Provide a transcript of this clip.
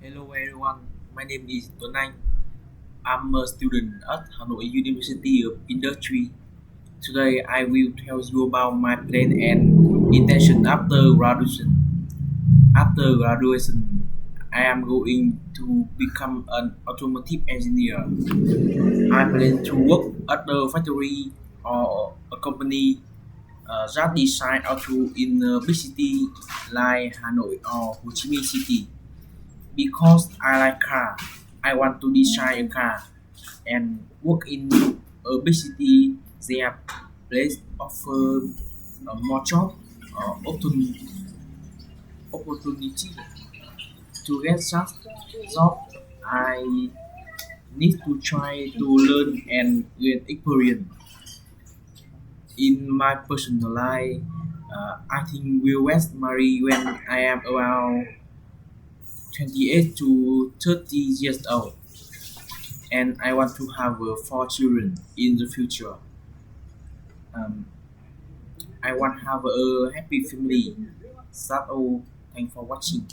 Hello everyone, my name is Tuấn Anh. I'm a student at Hanoi University of Industry. Today I will tell you about my plan and intention after graduation. After graduation, I am going to become an automotive engineer. I plan to work at a factory or a company that design auto in a big city like Hanoi or Ho Chi Minh City. Because I like car, I want to design a car and work in a big city. Their place offer more job opportunity. To get such job, I need to try to learn and gain experience. In my personal life, I think we'll get married when I am around 28 to 30 years old, and I want to have 4 children in the future. Um, I want to have a happy family. That's all. Thanks for watching.